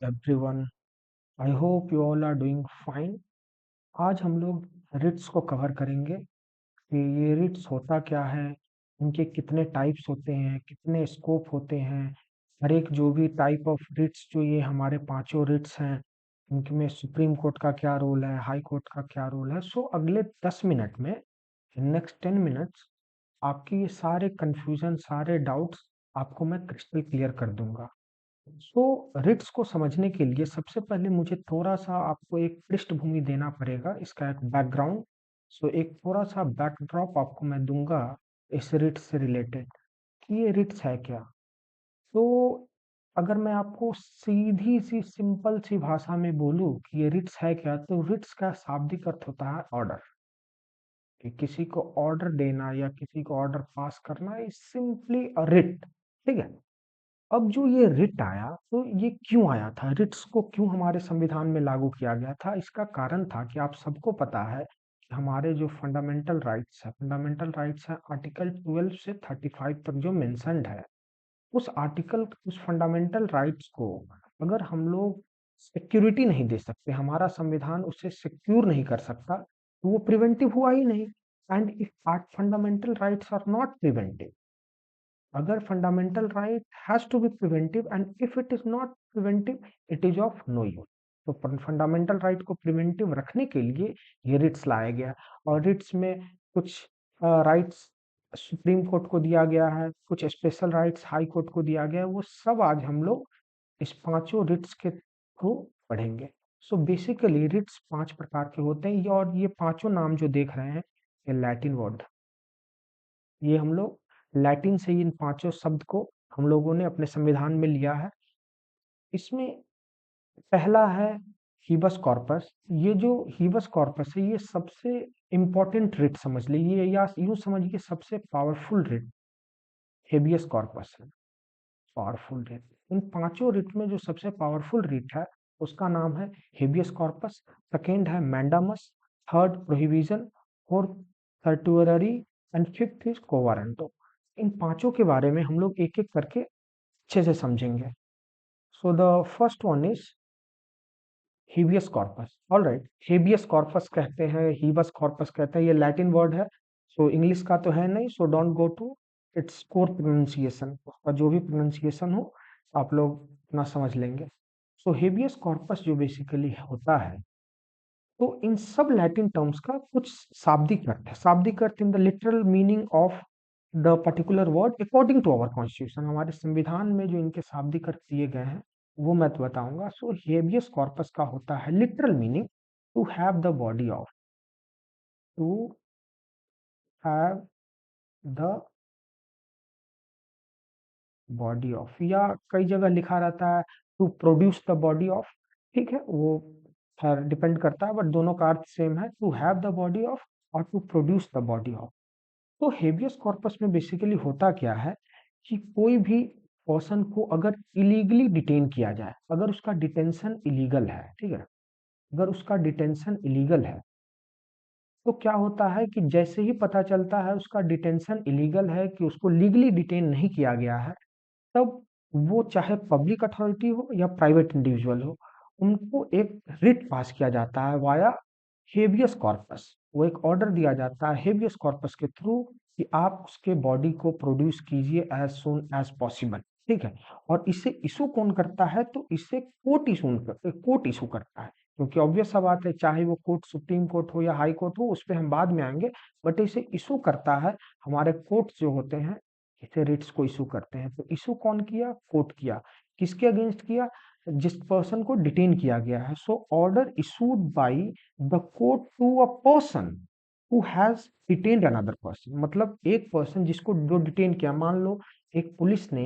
Everyone, I hope you all are doing fine. आज हम लोग रिट्स को कवर करेंगे कि ये रिट्स होता क्या है, इनके कितने टाइप्स होते हैं, कितने स्कोप होते हैं। हर एक जो भी टाइप ऑफ रिट्स, जो ये हमारे पांचों रिट्स हैं, इनमें सुप्रीम कोर्ट का क्या रोल है, हाई कोर्ट का क्या रोल है। सो अगले 10 मिनट में, नेक्स्ट 10 मिनट्स, आपकी ये सारे कंफ्यूजन, सारे डाउट्स आपको मैं क्रिस्टल क्लियर कर दूंगा। सो रिट्स को समझने के लिए सबसे पहले मुझे थोड़ा सा आपको एक पृष्ठभूमि देना पड़ेगा, इसका एक बैकग्राउंड। सो एक थोड़ा सा बैकड्रॉप आपको मैं दूंगा इस रिट्स से रिलेटेड कि ये रिट्स है क्या। तो अगर मैं आपको सीधी सी सिंपल सी भाषा में बोलूं कि ये रिट्स है क्या, तो रिट्स का शाब्दिक अर्थ होता है ऑर्डर। कि किसी को ऑर्डर देना या किसी को ऑर्डर पास करना इज सिंपली अ रिट। ठीक है। अब जो ये रिट आया, तो ये क्यों आया था, रिट्स को क्यों हमारे संविधान में लागू किया गया था? इसका कारण था कि आप सबको पता है कि हमारे जो फंडामेंटल राइट्स है आर्टिकल 12 से 35 तक जो मेंशन्ड है, उस फंडामेंटल राइट्स को अगर हम लोग सिक्योरिटी नहीं दे सकते, हमारा संविधान उसे सिक्योर नहीं कर सकता, तो वो प्रिवेंटिव हुआ ही नहीं। And if fundamental rights are not preventive, अगर fundamental right has to be preventive and if it is not preventive, it is of no use. तो फंडामेंटल राइट को प्रिवेंटिव रखने के लिए ये रिट्स लाया गया। और रिट्स में कुछ राइट्स सुप्रीम कोर्ट को दिया गया है, कुछ स्पेशल राइट्स हाई कोर्ट को दिया गया है। वो सब आज हम लोग इस पांचों रिट्स के थ्रू पढ़ेंगे। सो बेसिकली रिट्स 5 प्रकार के होते हैं और ये पांचों नाम जो देख रहे हैं, ये लैटिन वर्ड। ये हम लोग लैटिन से इन पांचों शब्द को हम लोगों ने अपने संविधान में लिया है। इसमें पहला है हीबस कॉर्पस। ये जो हीबस कॉर्पस है, ये सबसे इंपॉर्टेंट रिट समझ लीजिए, या यूं समझिए सबसे पावरफुल रिट हेबियस कॉर्पस है। पावरफुल रिट, इन पांचों रिट में जो सबसे पावरफुल रिट है उसका नाम है हेबियस कॉर्पस। सेकेंड है mandamus, third prohibition, fourth certiorari and fifth is quo warranto. इन पांचों के बारे में हम लोग एक एक करके अच्छे से समझेंगे। So the first one is habeas corpus. All right, habeas corpus कहते हैं, हीबस कॉर्पस कहते हैं, ये लैटिन वर्ड है। सो इंग्लिश का तो है नहीं, so don't go to its core pronunciation, उसका जो भी प्रोनाउंसिएशन हो आप लोग अपना समझ लेंगे। सो हेबियस कॉर्पस जो बेसिकली होता है, तो इन सब लैटिन टर्म्स का कुछ शाब्दिक अर्थ है। शाब्दिक अर्थ in the literal meaning of the particular word according to our constitution. हमारे संविधान में जो इनके शाब्दिक अर्थ दिए गए हैं वो मैं तो बताऊंगा। सो हेबियस कॉर्पस का होता है literal meaning to have the body of, to have the body of, या कई जगह लिखा रहता है to produce the body of. ठीक है, वो खैर डिपेंड करता है, बट दोनों का अर्थ सेम है, to have the body of और to produce the body of. तो हेबियस कॉर्पस में बेसिकली होता क्या है कि कोई भी पर्सन को अगर इलीगली डिटेन किया जाए, अगर उसका डिटेंशन इलीगल है, ठीक है, अगर उसका डिटेंशन इलीगल है, तो क्या होता है कि जैसे ही पता चलता है उसका डिटेंशन इलीगल है, कि उसको लीगली डिटेन नहीं किया गया है, तब वो चाहे पब्लिक अथॉरिटी हो या प्राइवेट इंडिविजुअल हो, उनको एक रिट पास किया जाता है वाया हेबियस कॉर्पस। वो एक ऑर्डर दिया जाता है हेबियस कॉर्पस के थ्रू कि आप उसके बॉडी को प्रोड्यूस कीजिए एज सुन एज पॉसिबल। ठीक है। और इसे इशू कौन करता है, तो इसे कोर्ट इशू करता है। क्योंकि ऑब्वियस सा बात है, चाहे वो कोर्ट सुप्रीम कोर्ट हो या हाई कोर्ट हो, उस पर हम बाद में आएंगे, बट इसे इशू करता है हमारे कोर्ट्स जो होते हैं, इसे रिट्स को इशू करते हैं। तो इशू कौन किया, कोर्ट किया। किसके अगेंस्ट किया, जिस पर्सन को डिटेन किया गया है। So order issued by the court to a person who has detained another person. मतलब एक पर्सन जिसको जो डिटेन किया, मान लो एक पुलिस ने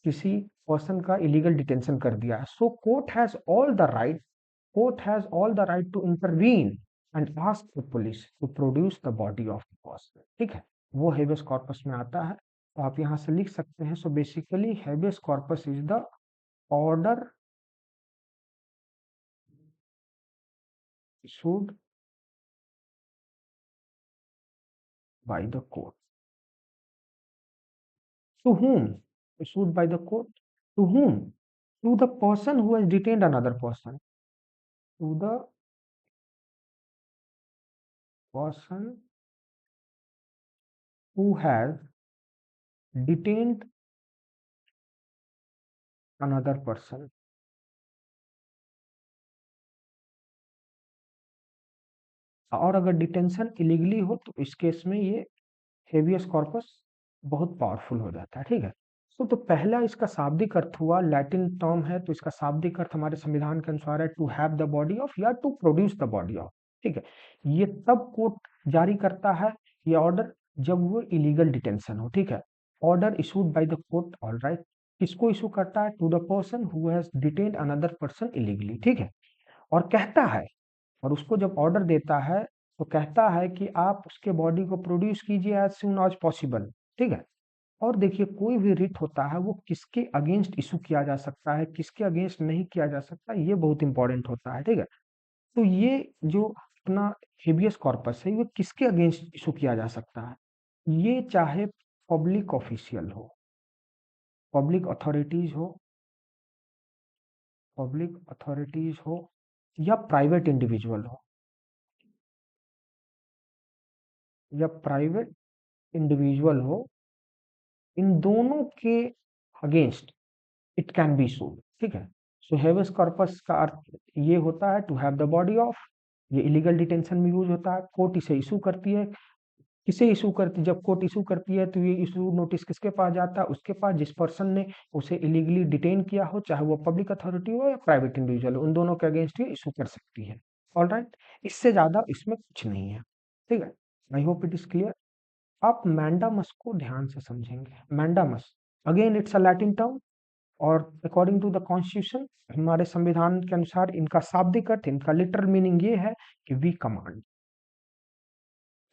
किसी पर्सन का इलीगल डिटेंशन कर दिया, so court has all the right to intervene and ask the police to produce the body of the person. ठीक है, वो हेबियस कॉर्पस में आता है। तो आप यहां से लिख सकते हैं, so basically habeas corpus is the order issued by the court. To whom? Issued by the court. To whom? To the person who has detained another person, to the person who has detained another person. और अगर detention illegally हो तो इस case में ये habeas corpus बहुत powerful हो जाता है, ठीक है। तो पहला इसका शाब्दिक अर्थ हुआ, लैटिन टर्म है तो इसका शाब्दिक अर्थ हमारे संविधान के अनुसार है to have the body of या to produce the body of, ठीक है। ये तब कोर्ट जारी करता है ये ऑर्डर जब वो इलीगल डिटेंशन हो, ठीक है। Order issued by the court, all right, किसको इशू करता है? To the person who has detained another person illegally, ठीक है। और कहता है, और उसको जब ऑर्डर देता है तो कहता है कि आप उसके बॉडी को प्रोड्यूस कीजिए एज सून एज पॉसिबल, ठीक है। और देखिए कोई भी रिट होता है वो किसके अगेंस्ट इशू किया जा सकता है, किसके अगेंस्ट नहीं किया जा सकता, ये बहुत इंपॉर्टेंट होता है, ठीक है। तो ये जो अपना हेबियस कॉर्पस है ये किसके अगेंस्ट इशू किया जा सकता है? ये चाहे पब्लिक ऑफिशियल हो, पब्लिक अथॉरिटीज हो, पब्लिक अथॉरिटीज हो या प्राइवेट इंडिविजुअल हो, या प्राइवेट इंडिविजुअल हो, इन दोनों के अगेंस्ट इट कैन बी सूड, ठीक है। सो हेबियस कॉर्पस का अर्थ ये होता है to have the body of, ये इलीगल डिटेंशन में यूज होता है। कोर्ट इसे इशू करती है, किसे इशू करती, जब कोर्ट इशू करती है तो ये इशू नोटिस किसके पास जाता है? उसके पास जिस पर्सन ने उसे इलीगली डिटेन किया हो, चाहे वो पब्लिक अथॉरिटी हो या प्राइवेट इंडिविजुअल हो, उन दोनों के अगेंस्ट ये इशू कर सकती है, ऑल राइट। इससे ज्यादा इसमें कुछ नहीं है, ठीक है। आई होप इट इज क्लियर। आप मैंडामस को ध्यान से समझेंगे। Mandamus again it's a Latin term, और अकॉर्डिंग टू द कॉन्स्टिट्यूशन, हमारे संविधान के अनुसार इनका शाब्दिक अर्थ, इनका लिटरल मीनिंग ये है कि वी कमांड,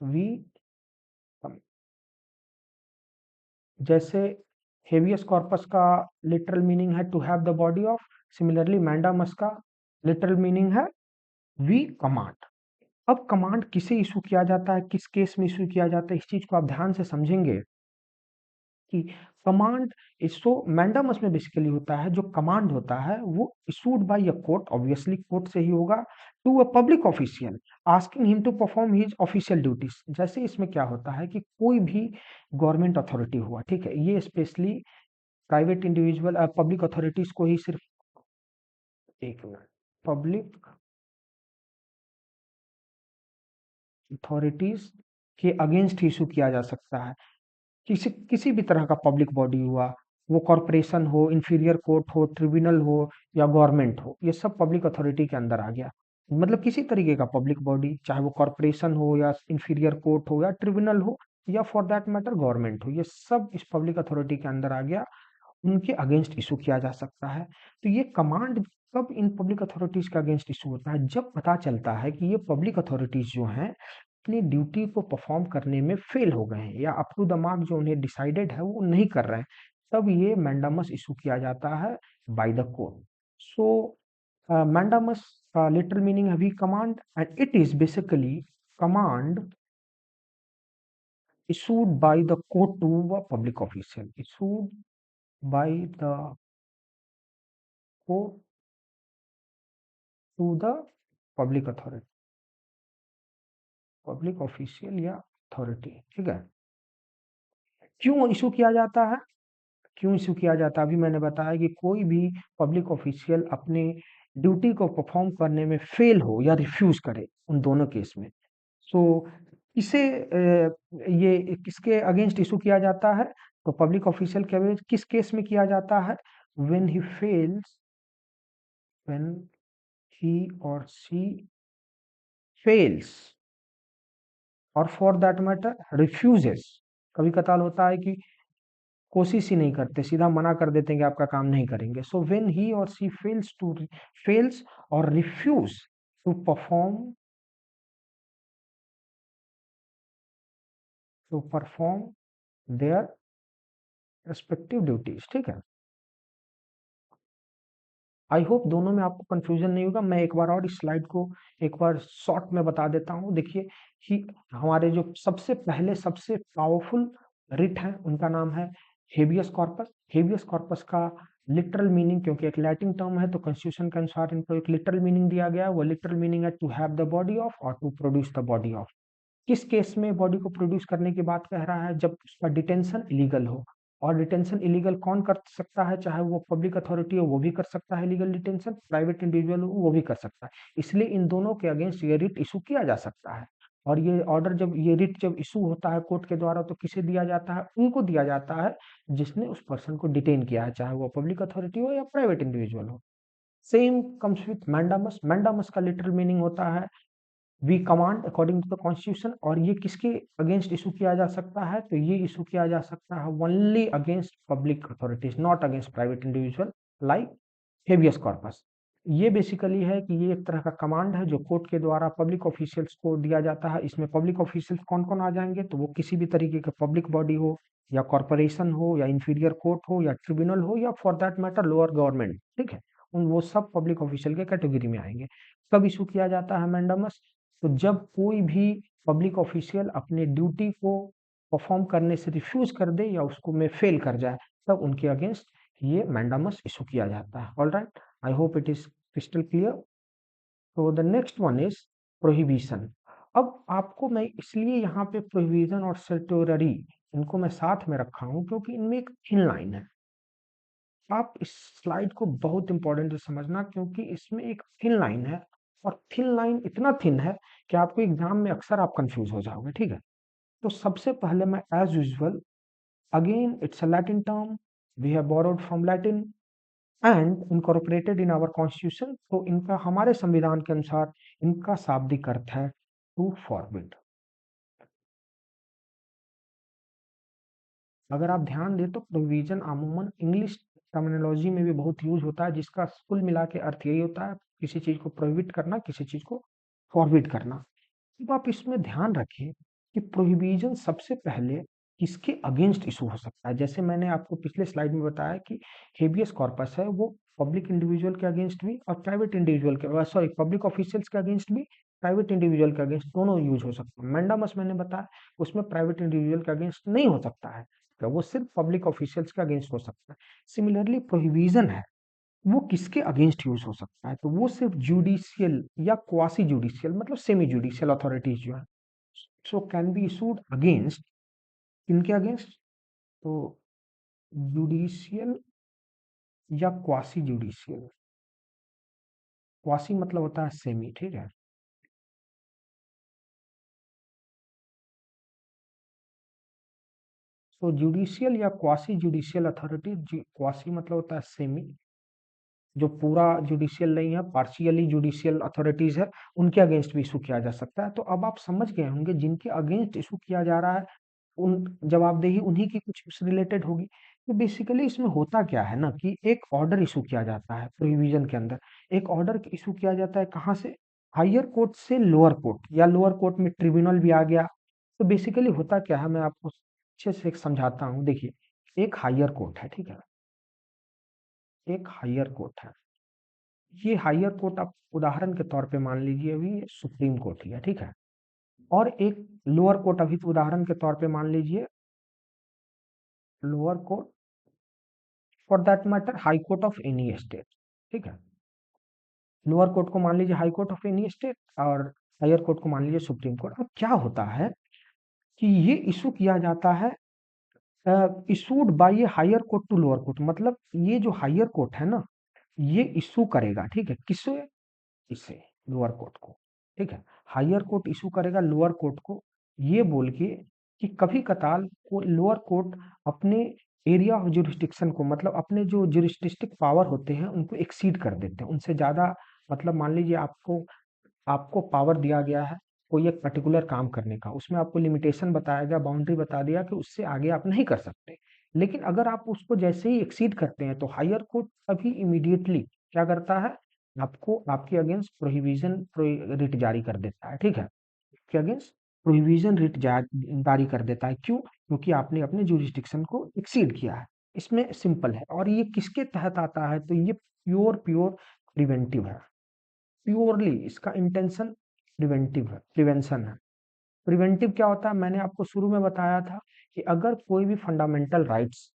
वी, जैसे हेबियस कॉर्पस का लिटरल मीनिंग है to have the body of, similarly mandamus का लिटरल मीनिंग है वी कमांड। अब कमांड किसे इशू किया जाता है, किस केस में इशू किया जाता है, इस चीज को आप ध्यान से समझेंगे कि कमांड इसो मैंडामस में बेसिकली होता है, जो कमांड होता है वो issued by a court, obviously court से ही होगा, to a public official asking him to perform his official duties. जैसे इसमें क्या होता है कि कोई भी गवर्नमेंट अथॉरिटी हुआ, ठीक है, ये specially private individual public authorities को ही सिर्फ, एक मिनट, पब्लिक अथॉरिटीज के अगेंस्ट इशू किया जा सकता है। किसी किसी भी तरह का पब्लिक बॉडी हुआ, वो कॉरपोरेशन हो, इंफीरियर कोर्ट हो, ट्रिब्यूनल हो या गवर्नमेंट हो, ये सब पब्लिक अथॉरिटी के अंदर आ गया। मतलब किसी तरीके का पब्लिक बॉडी, चाहे वो कॉरपोरेशन हो या इंफीरियर कोर्ट हो या ट्रिब्यूनल हो या फॉर दैट मैटर गवर्नमेंट हो, ये सब इस पब्लिक अथॉरिटी के अंदर आ गया, उनके अगेंस्ट इशू किया जा सकता है। तो ये कमांड कब इन पब्लिक अथॉरिटीज के अगेंस्ट इशू होता है? जब पता चलता है कि ये पब्लिक अथॉरिटीज जो हैं अपनी ड्यूटी को परफॉर्म करने में फेल हो गए हैं, या अप टू द मार्क जो उन्हें डिसाइडेड है वो नहीं कर रहे हैं, तब ये मैंडामस इशू किया जाता है by the court. So mandamus का लिटरल मीनिंग है we command, and it is basically command issued by the court to a public official, issued by the court to the public authority, public official या authority, ठीक है। क्यों issue किया जाता है? क्यों इशू किया जाता है? अभी मैंने बताया कि कोई भी पब्लिक ऑफिशियल अपने ड्यूटी को परफॉर्म करने में फेल हो या रिफ्यूज करे, उन दोनों केस में। सो इसे ये किसके अगेंस्ट इशू किया जाता है? तो पब्लिक ऑफिशियल के अगेंस्ट किस केस में किया जाता है? When he fails, when he और शी फेल्स, और फॉर दैट मैटर रिफ्यूजेस। कभी कताल होता है कि कोशिश ही नहीं करते, सीधा मना कर देते हैं कि आपका काम नहीं करेंगे। सो व्हेन ही और शी फेल्स और refuse to perform, their respective duties, ठीक है। आई होप दोनों में आपको कंफ्यूजन नहीं होगा। मैं एक बार और इस स्लाइड को एक बार शॉर्ट में बता देता हूँ। देखिए कि हमारे जो सबसे पहले सबसे पावरफुल रिट है उनका नाम है हेबियस कॉर्पस। हेबियस कॉर्पस का लिटरल मीनिंग, क्योंकि एक लैटिन टर्म है तो कॉन्स्टिट्यूशन के अनुसार इनको एक लिटरल मीनिंग दिया गया है। वो लिटरल मीनिंग है to have the body of और to produce the body of. किस केस में बॉडी को प्रोड्यूस करने की बात कह रहा है? जब उसका डिटेंशन इलीगल हो। और डिटेंशन इलीगल कौन कर सकता है? चाहे वो पब्लिक अथॉरिटी हो वो भी कर सकता है इलीगल डिटेंशन, प्राइवेट इंडिविजुअल हो वो भी कर सकता है। इसलिए इन दोनों के अगेंस्ट ये रिट इशू किया जा सकता है। और ये ऑर्डर जब ये रिट जब इशू होता है कोर्ट के द्वारा तो किसे दिया जाता है? उनको दिया जाता है जिसने उस पर्सन को डिटेन किया है, चाहे वो पब्लिक अथॉरिटी हो या प्राइवेट इंडिविजुअल हो। Same comes with mandamus. Mandamus का लिटरल मीनिंग होता है we command according to the constitution. और ये किसके अगेंस्ट इशू किया जा सकता है? तो ये इशू किया जा सकता है only against public authorities, not against private individual like habeas corpus. ये बेसिकली है कि ये एक तरह का कमांड है जो कोर्ट के द्वारा पब्लिक ऑफिशियल्स को दिया जाता है। इसमें पब्लिक ऑफिशियल्स कौन कौन आ जाएंगे? तो वो किसी भी तरीके का पब्लिक बॉडी हो या कॉरपोरेशन हो या इंफीरियर कोर्ट हो या ट्रिब्यूनल हो या for that matter lower government, ठीक है, उन वो सब पब्लिक ऑफिशियल के कैटेगरी में आएंगे। कब इशू किया जाता है मैंडामस? तो जब कोई भी पब्लिक ऑफिशियल अपने ड्यूटी को परफॉर्म करने से रिफ्यूज कर दे या उसको में फेल कर जाए, तब उनके अगेंस्ट ये मैंडामस इशू किया जाता है। All right, I hope it is crystal clear. तो the next one is prohibition. अब आपको मैं इसलिए यहाँ पे प्रोहिबिशन और सर्टोररी इनको मैं साथ में रखा हूँ क्योंकि इनमें एक थिन लाइन है। आप इस स्लाइड को बहुत इंपॉर्टेंट से समझना क्योंकि इसमें एक थिन लाइन है। और थिन लाइन इतना थिन है कि आपको एग्जाम में अक्सर आप कंफ्यूज हो जाओगे, ठीक है। तो सबसे पहले मैं as usual, again it's a Latin term, we have borrowed from Latin and incorporated in our constitution. तो इनका हमारे संविधान के अनुसार इनका शाब्दिक अर्थ है टू फॉरबिड। अगर आप ध्यान दें तो प्रोविजन अमूमन इंग्लिश टर्मिनोलॉजी में भी बहुत यूज होता है जिसका कुल मिला के अर्थ यही होता है किसी चीज को प्रोहिबिट करना, किसी चीज को फॉरबिड करना। अब आप इसमें ध्यान रखिए कि प्रोहिबिजन सबसे पहले किसके अगेंस्ट इशू हो सकता है। जैसे मैंने आपको पिछले स्लाइड में बताया कि हेबियस कॉर्पस है वो पब्लिक इंडिविजुअल के अगेंस्ट भी और प्राइवेट इंडिविजुअल के, सॉरी, पब्लिक ऑफिशियल्स के अगेंस्ट भी, प्राइवेट इंडिविजुअल के अगेंस्ट दोनों यूज हो सकता है। मैंडामस मैंने बताया उसमें प्राइवेट इंडिविजुअल के अगेंस्ट नहीं हो सकता है, तो वो सिर्फ पब्लिक ऑफिशियल्स के अगेंस्ट हो सकता है। सिमिलरली प्रोहिबिजन है वो किसके अगेंस्ट यूज हो सकता है? तो वो सिर्फ जुडिशियल या क्वासी जुडिशियल मतलब सेमी जुडिशियल अथॉरिटीज जो है, so can be issued against, किनके अगेंस्ट? तो जुडिशियल या क्वासी जुडिशियल। क्वासी मतलब होता है सेमी, ठीक है। तो जुडिशियल या क्वासी जुडिशियल अथॉरिटी, क्वासी मतलब होता है सेमी, जो पूरा जुडिशियल नहीं है, पार्शियली जुडिशियल अथॉरिटीज है, उनके अगेंस्ट भी इशू किया जा सकता है। तो अब आप समझ गए होंगे जिनके अगेंस्ट इशू किया जा रहा है उन जवाबदेही उन्हीं की कुछ उससे रिलेटेड होगी। तो बेसिकली इसमें होता क्या है ना कि एक ऑर्डर इशू किया जाता है प्रोविजन के अंदर। एक ऑर्डर इशू किया जाता है कहाँ से? हायर कोर्ट से लोअर कोर्ट, या लोअर कोर्ट में ट्रिब्यूनल भी आ गया। तो बेसिकली होता क्या है मैं आपको अच्छे से एक समझाता हूँ। देखिए, एक हायर कोर्ट है, ठीक है, एक हायर कोर्ट है। ये हायर कोर्ट आप उदाहरण के तौर पे मान लीजिए अभी सुप्रीम कोर्ट ही है, ठीक है। और एक लोअर कोर्ट अभी तो उदाहरण के तौर पे मान लीजिए lower court, for that matter high court of any state, ठीक है। लोअर कोर्ट को मान लीजिए high court of any state और हायर कोर्ट को मान लीजिए सुप्रीम कोर्ट। अब क्या होता है कि ये इशू किया जाता है इशूड बाय ये higher court to lower court. मतलब ये जो हायर कोर्ट है ना ये इशू करेगा, ठीक है, किसे? इसे लोअर कोर्ट को, ठीक है। हायर कोर्ट इशू करेगा लोअर कोर्ट को ये बोल के कि कभी कताल को लोअर कोर्ट अपने एरिया ऑफ जुरिस्डिक्शन को, मतलब अपने जो जुरिस्डिक्टिक पावर होते हैं उनको एक्सीड कर देते हैं, उनसे ज्यादा। मतलब मान लीजिए आपको आपको पावर दिया गया है कोई एक पर्टिकुलर काम करने का, उसमें आपको लिमिटेशन बताया गया, बाउंड्री बता दिया कि उससे आगे आप नहीं कर सकते। लेकिन अगर आप उसको जैसे ही एक्सीड करते हैं तो हायर कोर्ट अभी इमीडिएटली क्या करता है? आपको आपके अगेंस्ट प्रोहिबिशन रिट जारी कर देता है, ठीक है। के अगेंस्ट प्रोहिबिशन रिट जारी कर देता है। क्यों? क्योंकि आपने अपने जुरिस्डिक्शन को एक्सीड किया है। इसमें सिंपल है। और ये किसके तहत आता है? तो ये प्योर प्योर प्रिवेंटिव है। प्योरली इसका इंटेंशन प्रिवेंटिव है, प्रिवेंशन है। प्रिवेंटिव क्या होता है? मैंने आपको शुरू में बताया था कि अगर कोई भी फंडामेंटल राइट्स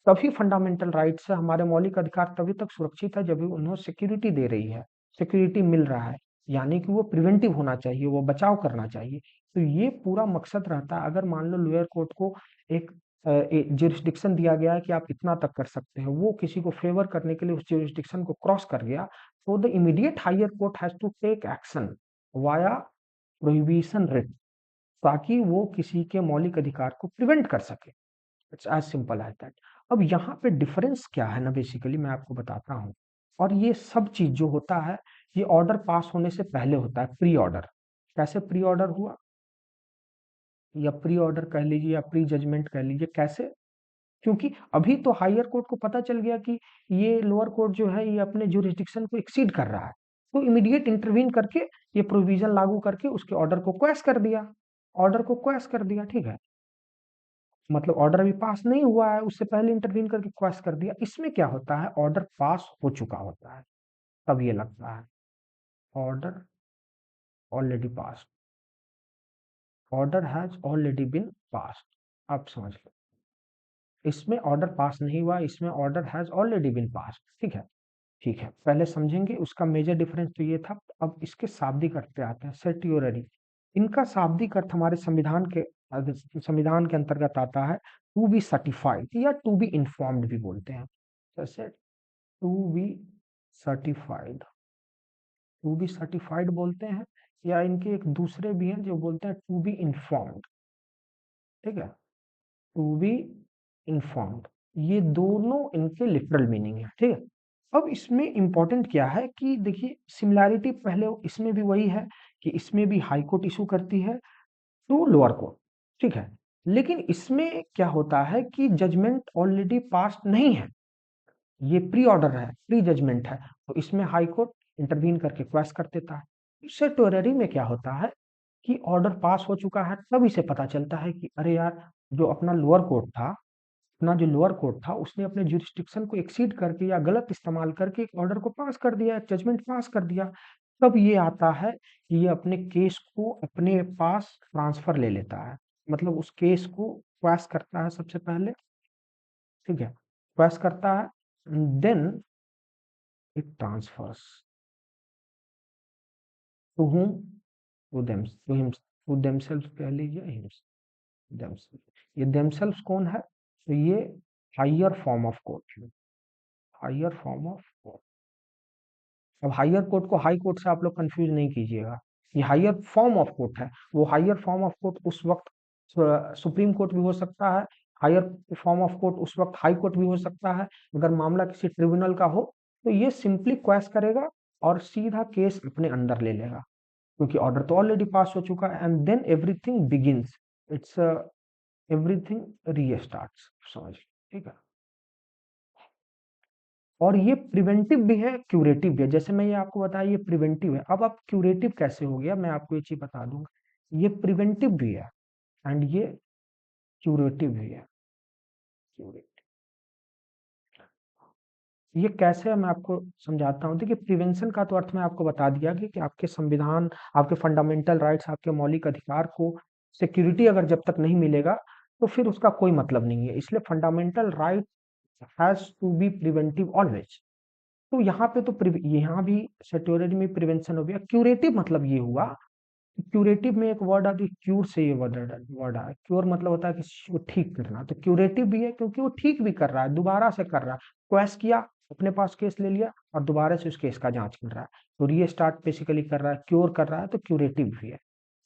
तभी फंडामेंटल राइट्स है, हमारे मौलिक अधिकार तभी तक सुरक्षित है जब भी उन्हें सिक्योरिटी दे रही है, सिक्योरिटी मिल रहा है, यानी कि वो प्रिवेंटिव होना चाहिए, वो बचाव करना चाहिए। तो ये पूरा मकसद रहता है। अगर मान लो लोअर कोर्ट को एक जुरिस्डिक्शन दिया गया है कि आप इतना तक कर सकते हैं, वो किसी को फेवर करने के लिए उस जुरिस्डिक्शन को क्रॉस कर गया, तो the immediate higher court has to take action via prohibition writ, ताकि वो किसी के मौलिक अधिकार को प्रिवेंट कर सके। It's as simple as that. अब यहाँ पे डिफरेंस क्या है ना, बेसिकली मैं आपको बताता हूँ। और ये सब चीज जो होता है, ये ऑर्डर पास होने से पहले होता है, प्री ऑर्डर। कैसे प्री ऑर्डर हुआ, या प्री ऑर्डर कह लीजिए या प्री जजमेंट कह लीजिए, कैसे? क्योंकि अभी तो हायर कोर्ट को पता चल गया कि ये लोअर कोर्ट जो है ये अपने जुरिस्डिक्शन को एक्सीड कर रहा है, तो इमीडिएट इंटरवीन करके ये प्रोविजन लागू करके उसके ऑर्डर को क्वैश कर दिया, ऑर्डर को क्वैश कर दिया, ठीक है। मतलब ऑर्डर अभी पास नहीं हुआ है, उससे पहले इंटरवीन करके क्वैश कर दिया। इसमें क्या होता है, ऑर्डर पास हो चुका होता है, तब ये लगता है order already pass, order has already been passed. आप समझ लो, इसमें ऑर्डर पास नहीं हुआ, इसमें order has already been passed, ठीक है। ठीक है, पहले समझेंगे उसका मेजर डिफरेंस तो ये था। अब इसके शाब्दिक अर्थ पे आते हैं, सेट्योररी। इनका शाब्दिक अर्थ हमारे संविधान के अंतर्गत आता है टू बी सर्टिफाइड या टू बी इन्फॉर्म्ड भी बोलते हैं। जैसे to be certified, to be certified बोलते हैं, या इनके एक दूसरे भी हैं जो बोलते हैं टू बी इन्फॉर्म्ड, ठीक है, टू बी इन्फॉर्म्ड। ये दोनों इनके लिटरल मीनिंग है, ठीक है। अब इसमें इंपॉर्टेंट क्या है कि देखिए, सिमिलैरिटी पहले इसमें भी वही है कि इसमें भी हाई कोर्ट इशू करती है टू लोअर कोर्ट, ठीक है। लेकिन इसमें क्या होता है कि जजमेंट ऑलरेडी पास नहीं है, ये प्री ऑर्डर है, प्री जजमेंट है, तो इसमें हाई कोर्ट इंटरवीन करके क्वैश कर देता है। इससे टोररी में क्या होता है कि ऑर्डर पास हो चुका है, तब इसे पता चलता है कि अरे यार, जो अपना लोअर कोर्ट था, अपना जो लोअर कोर्ट था उसने अपने जुरिस्डिक्शन को एक्सीड करके या गलत इस्तेमाल करके एक ऑर्डर को पास कर दिया, जजमेंट पास कर दिया। तब ये आता है कि ये अपने केस को अपने पास ट्रांसफर ले लेता है, मतलब उस केस को क्वैश करता है सबसे पहले, ठीक है, क्वैश करता है, then it transfers to whom, to them, to him, to themself कह लीजिए, देमसेल्फ। ये देमसेल्फ कौन है, तो ये हायर फॉर्म ऑफ कोर्ट है, हायर फॉर्म ऑफ कोर्ट। अब हायर कोर्ट को हाई कोर्ट से आप लोग कंफ्यूज नहीं कीजिएगा, ये हायर फॉर्म ऑफ कोर्ट है। वो हायर फॉर्म ऑफ कोर्ट उस वक्त सुप्रीम कोर्ट भी हो सकता है, हायर फॉर्म ऑफ कोर्ट उस वक्त हाई कोर्ट भी हो सकता है। अगर मामला किसी ट्रिब्यूनल का हो तो ये सिंपली क्वेश करेगा और सीधा केस अपने अंदर ले लेगा, क्योंकि ऑर्डर तो ऑलरेडी पास हो चुका है, and then everything begins, it's everything restarts, समझ, ठीक है। और ये प्रिवेंटिव भी है, क्यूरेटिव भी है। जैसे मैं ये आपको बताया ये प्रिवेंटिव है, अब आप क्यूरेटिव कैसे हो गया, मैं आपको ये चीज बता दूंगा। ये प्रिवेंटिव भी है एंड ये क्यूरेटिव भी है। क्यूरेटिव ये कैसे है, मैं आपको समझाता हूँ। देखिए, प्रिवेंशन का तो अर्थ मैं आपको बता दिया कि आपके संविधान, आपके फंडामेंटल राइट्स, आपके मौलिक अधिकार को सिक्योरिटी अगर जब तक नहीं मिलेगा तो फिर उसका कोई मतलब नहीं है। इसलिए fundamental right has to be preventive always. तो यहाँ पे तो यहाँ भी सेक्योरिटी में प्रिवेंशन हो गया। क्यूरेटिव मतलब ये हुआ, क्यूरेटिव में एक वर्ड आती है, क्यूर से ये वर्ड आया। क्योर मतलब होता है किसी को ठीक करना, तो क्यूरेटिव भी है क्योंकि वो ठीक भी कर रहा है, दोबारा से कर रहा है, क्वेश किया, अपने पास केस ले लिया और दोबारा से उस केस का जांच कर रहा है, तो रीस्टार्ट बेसिकली कर रहा है, क्योर कर रहा है, तो क्यूरेटिव भी है।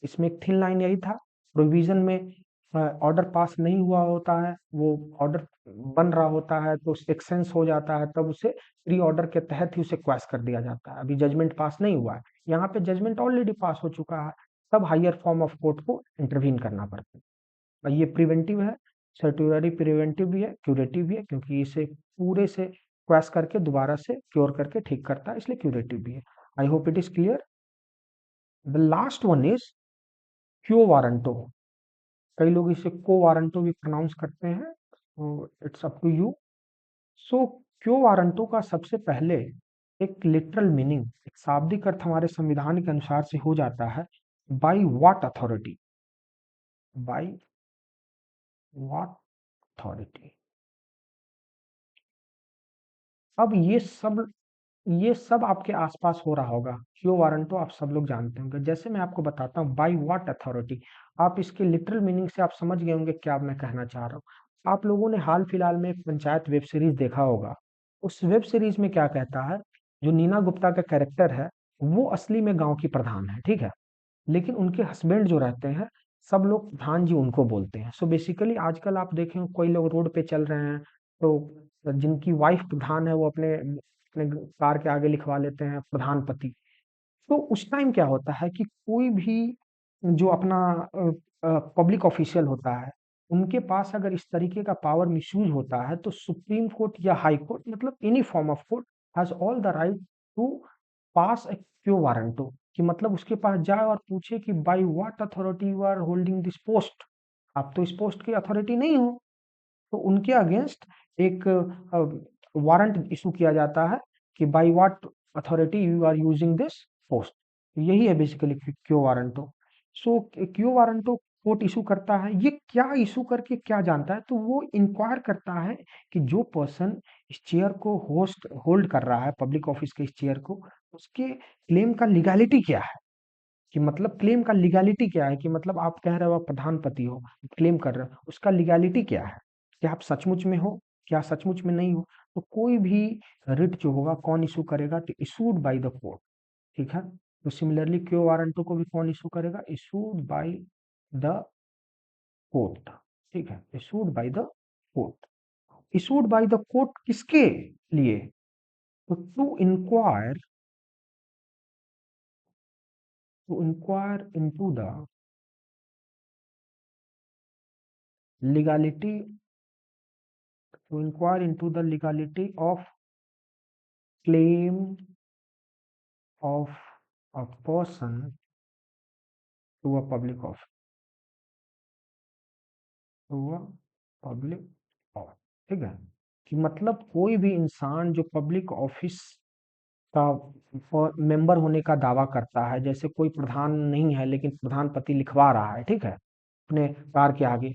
इसमें एक थिन लाइन यही था, प्रोविजन में ऑर्डर पास नहीं हुआ होता है, वो ऑर्डर बन रहा होता है तो एक्सेंस हो जाता है, तब उसे प्री ऑर्डर के तहत ही उसे क्वेश कर दिया जाता है। अभी जजमेंट पास नहीं हुआ है, यहाँ पे जजमेंट ऑलरेडी पास हो चुका है, तब हायर फॉर्म ऑफ कोर्ट को इंटरवीन करना पड़ता है। और ये प्रिवेंटिव है, सर्टुलरी प्रिवेंटिव भी है, क्यूरेटिव भी है, क्योंकि इसे पूरे से क्वेश करके दोबारा से क्योर करके ठीक करता है, इसलिए क्यूरेटिव भी है। आई hope it is clear. The last one is क्यो वारंटो। कई लोग इसे को वारंटो भी प्रोनाउंस करते हैं, तो it's up to you. So quo warranto का सबसे पहले एक लिटरल मीनिंग, एक शाब्दिक अर्थ हमारे संविधान के अनुसार से हो जाता है by what authority, by what authority. अब ये सब आपके आसपास हो रहा होगा। क्यो वारंटो आप सब लोग जानते होंगे। जैसे मैं आपको बताता हूँ, बाय व्हाट अथॉरिटी, आप इसके लिटरल मीनिंग से आप समझ गए होंगे क्या मैं कहना चाह रहा हूँ। आप लोगों ने हाल फिलहाल में एक पंचायत वेब सीरीज देखा होगा। उस वेब सीरीज में क्या कहता है, जो नीना गुप्ता का कैरेक्टर है, वो असली में गांव की प्रधान है, ठीक है। लेकिन उनके हस्बैंड जो रहते हैं, सब लोग प्रधान जी उनको बोलते हैं। सो बेसिकली आजकल आप देखें, कोई लोग रोड पे चल रहे हैं तो जिनकी वाइफ प्रधान है, वो अपने अपने कार के आगे लिखवा लेते हैं प्रधानपति। तो उस टाइम क्या होता है कि कोई भी जो अपना पब्लिक ऑफिशियल होता है, उनके पास अगर इस तरीके का पावर मिसयूज होता है, तो सुप्रीम कोर्ट या हाई कोर्ट, मतलब any form of court, has all the right to pass a quo warranto, कि मतलब उसके पास जाए और पूछे कि by what authority you are holding this post, आप तो इस पोस्ट की अथॉरिटी नहीं हो। तो उनके अगेंस्ट एक वारंट इशू किया जाता है कि by what authority you are using this post. यही है बेसिकली क्यो वारंटो। सो क्यो वारंटो कोर्ट इशू करता है, ये क्या इशू करके क्या जानता है, तो वो इंक्वायर करता है कि जो पर्सन इस चेयर को होल्ड कर रहा है, पब्लिक ऑफिस के इस चेयर को, उसके क्लेम का लीगैलिटी क्या है। कि मतलब क्लेम का लीगैलिटी क्या है, कि मतलब आप कह रहे हो आप प्रधानपति हो, क्लेम कर रहे हो, उसका लीगैलिटी क्या है, क्या आप सचमुच में हो, क्या सचमुच में नहीं हो। तो कोई भी रिट जो होगा कौन इशू करेगा, तो इशूड बाय द कोर्ट, ठीक है। तो सिमिलरली क्यो वारंटो को भी कौन इशू करेगा, इशूड बाय द कोर्ट, ठीक है, issued by the court. Issued by the court किसके लिए, तो to inquire into the legality to inquire into the legality of claim of a person to a public office, to a public office, ठीक है। कि मतलब कोई भी इंसान जो पब्लिक ऑफिस का मेंबर होने का दावा करता है, जैसे कोई प्रधान नहीं है लेकिन प्रधानपति लिखवा रहा है, ठीक है, अपने कार के आगे,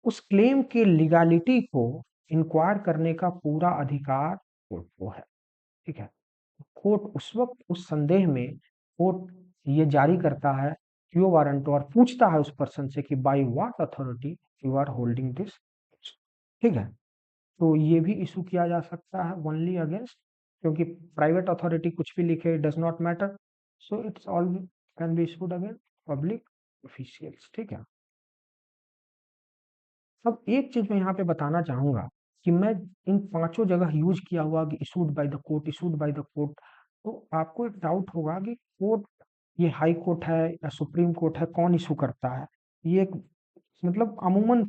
उस क्लेम के लीगैलिटी को इंक्वायर करने का पूरा अधिकार कोर्ट को है, ठीक है। कोर्ट उस वक्त उस संदेह में कोर्ट ये जारी करता है क्यो वारंट, और पूछता है उस पर्सन से कि by what authority you are holding this, ठीक है। तो ये भी इशू किया जा सकता है ओनली अगेंस्ट, क्योंकि प्राइवेट अथॉरिटी कुछ भी लिखे does not matter, so it's all can be issued against public officials, ठीक है। अब एक चीज मैं यहाँ पे बताना चाहूंगा कि मैं इन पांचों जगह यूज किया हुआ कि issued by the court, issued by the court. तो आपको एक डाउट होगा कि कोर्ट, ये हाई कोर्ट है या सुप्रीम कोर्ट है, कौन इशू करता है। ये एक मतलब अमूमन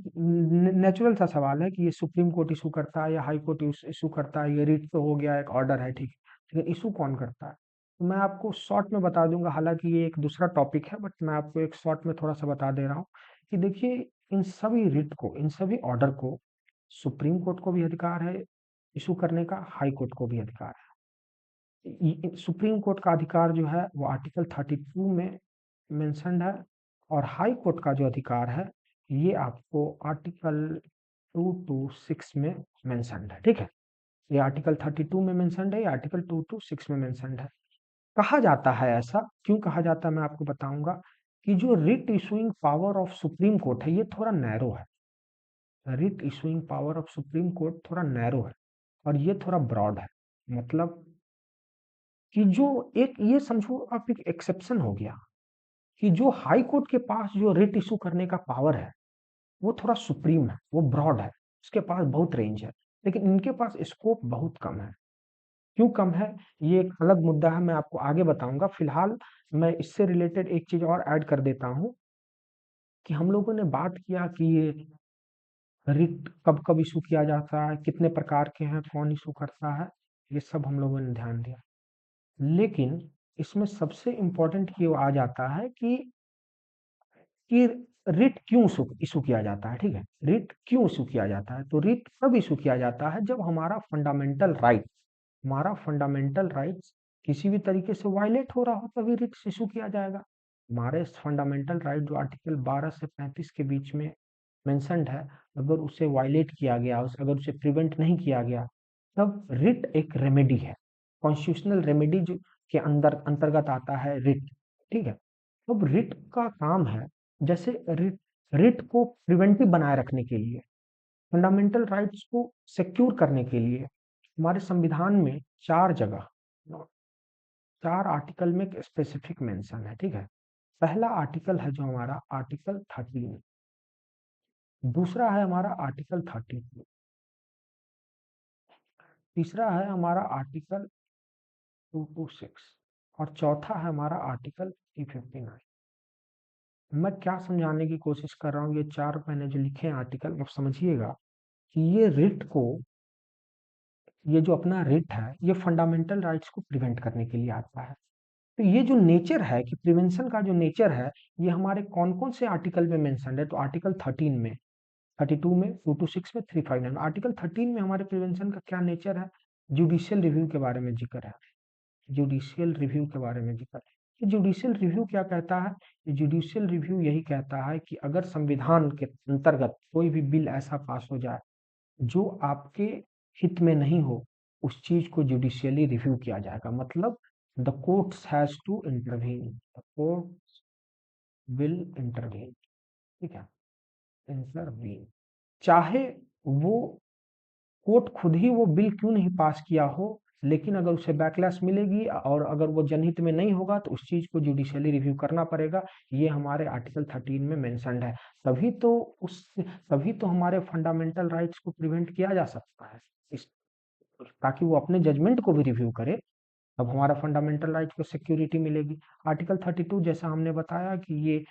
नेचुरल सा सवाल है कि ये सुप्रीम कोर्ट इशू करता है या हाई कोर्ट इशू करता है, ये रिट तो हो गया, एक ऑर्डर है, ठीक है, लेकिन इशू कौन करता है। तो मैं आपको शॉर्ट में बता दूंगा, हालांकि ये एक दूसरा टॉपिक है, बट मैं आपको एक शॉर्ट में थोड़ा सा बता दे रहा हूँ कि देखिए, इन सभी रिट को, इन सभी ऑर्डर को सुप्रीम कोर्ट को भी अधिकार है इशू करने का, हाई कोर्ट को भी अधिकार है। सुप्रीम कोर्ट का अधिकार जो है वो आर्टिकल 32 में मेंशन्ड है, और हाई कोर्ट का जो अधिकार है ये आपको आर्टिकल 226 में मेंशन्ड है, ठीक है। ये आर्टिकल 32 में मेंशन्ड है, ये आर्टिकल 226 में मेंशन्ड है। कहा जाता है, ऐसा क्यों कहा जाता है मैं आपको बताऊंगा, कि जो writ issuing power of supreme court है ये थोड़ा नैरो है। Writ issuing power of supreme court थोड़ा नैरो है, और ये थोड़ा ब्रॉड है। मतलब कि जो एक, ये समझो आप, एक एक्सेप्शन हो गया कि जो हाई कोर्ट के पास जो रिट इशू करने का पावर है वो थोड़ा सुप्रीम है, वो ब्रॉड है, उसके पास बहुत रेंज है, लेकिन इनके पास स्कोप बहुत कम है। क्यों कम है, ये एक अलग मुद्दा है, मैं आपको आगे बताऊंगा। फिलहाल मैं इससे रिलेटेड एक चीज और ऐड कर देता हूं कि हम लोगों ने बात किया कि ये रिट कब कब इशू किया जाता है, कितने प्रकार के हैं, कौन इशू करता है, ये सब हम लोगों ने ध्यान दिया। लेकिन इसमें सबसे इम्पोर्टेंट ये आ जाता है कि रिट क्यों इशू किया जाता है, ठीक है। रिट क्यों इशू किया जाता है, तो रिट तब इशू किया जाता है जब हमारा फंडामेंटल राइट्स किसी भी तरीके से वायलेट हो रहा हो, तभी रिट इशू किया जाएगा। हमारे फंडामेंटल राइट जो आर्टिकल 12 से 35 के बीच में मेंशन्ड है, अगर उसे वायलेट किया गया, अगर उसे प्रिवेंट नहीं किया गया, तब रिट एक रेमेडी है, कॉन्स्टिट्यूशनल रेमेडी जो के अंदर अंतर्गत आता है रिट। ठीक है, अब रिट का काम है, जैसे रिट रिट को प्रिवेंटिव बनाए रखने के लिए, फंडामेंटल राइट्स को सिक्योर करने के लिए हमारे संविधान में 4 जगह 4 आर्टिकल में स्पेसिफिक मेंशन है। ठीक है, पहला आर्टिकल है जो हमारा आर्टिकल 13, दूसरा है हमारा आर्टिकल 32, तीसरा है हमारा आर्टिकल 226 और चौथा है हमारा आर्टिकल 359। मैं क्या समझाने की कोशिश कर रहा हूँ, ये 4 मैंने जो लिखे हैं आर्टिकल, आप समझिएगा कि ये रिट को, ये जो अपना रिट है, ये फंडामेंटल राइट्स को प्रिवेंट करने के लिए आता है। तो ये जो नेचर है कि प्रिवेंशन का जो नेचर है, ये हमारे कौन कौन से आर्टिकल में मेंशन है, तो आर्टिकल 13 में, 32 में, 226 में, 359। आर्टिकल 13 में हमारे प्रिवेंशन का क्या नेचर है, जुडिशियल रिव्यू के बारे में जिक्र है। जुडिशियल रिव्यू के बारे में जिक्र है। ये जुडिशियल रिव्यू क्या कहता है, ये जुडिशियल रिव्यू यही कहता है कि अगर संविधान के अंतर्गत कोई भी बिल ऐसा पास हो जाए जो आपके हित में नहीं हो, उस चीज को जुडिशियली रिव्यू किया जाएगा। मतलब the courts has to intervene, the court will intervene. ठीक है, इंटरवीन, चाहे वो कोर्ट खुद ही वो बिल क्यों नहीं पास किया हो, लेकिन अगर उसे बैकलैश मिलेगी और अगर वो जनहित में नहीं होगा तो उस चीज को जुडिशियली रिव्यू करना पड़ेगा। ये हमारे आर्टिकल 13 में मेंशन्ड है। तभी तो हमारे फंडामेंटल राइट्स को प्रिवेंट किया जा सकता है, इस ताकि वो अपने जजमेंट को भी रिव्यू करे। अब हमारा फंडामेंटल राइट को सिक्योरिटी मिलेगी। आर्टिकल 32 जैसा हमने बताया कि ये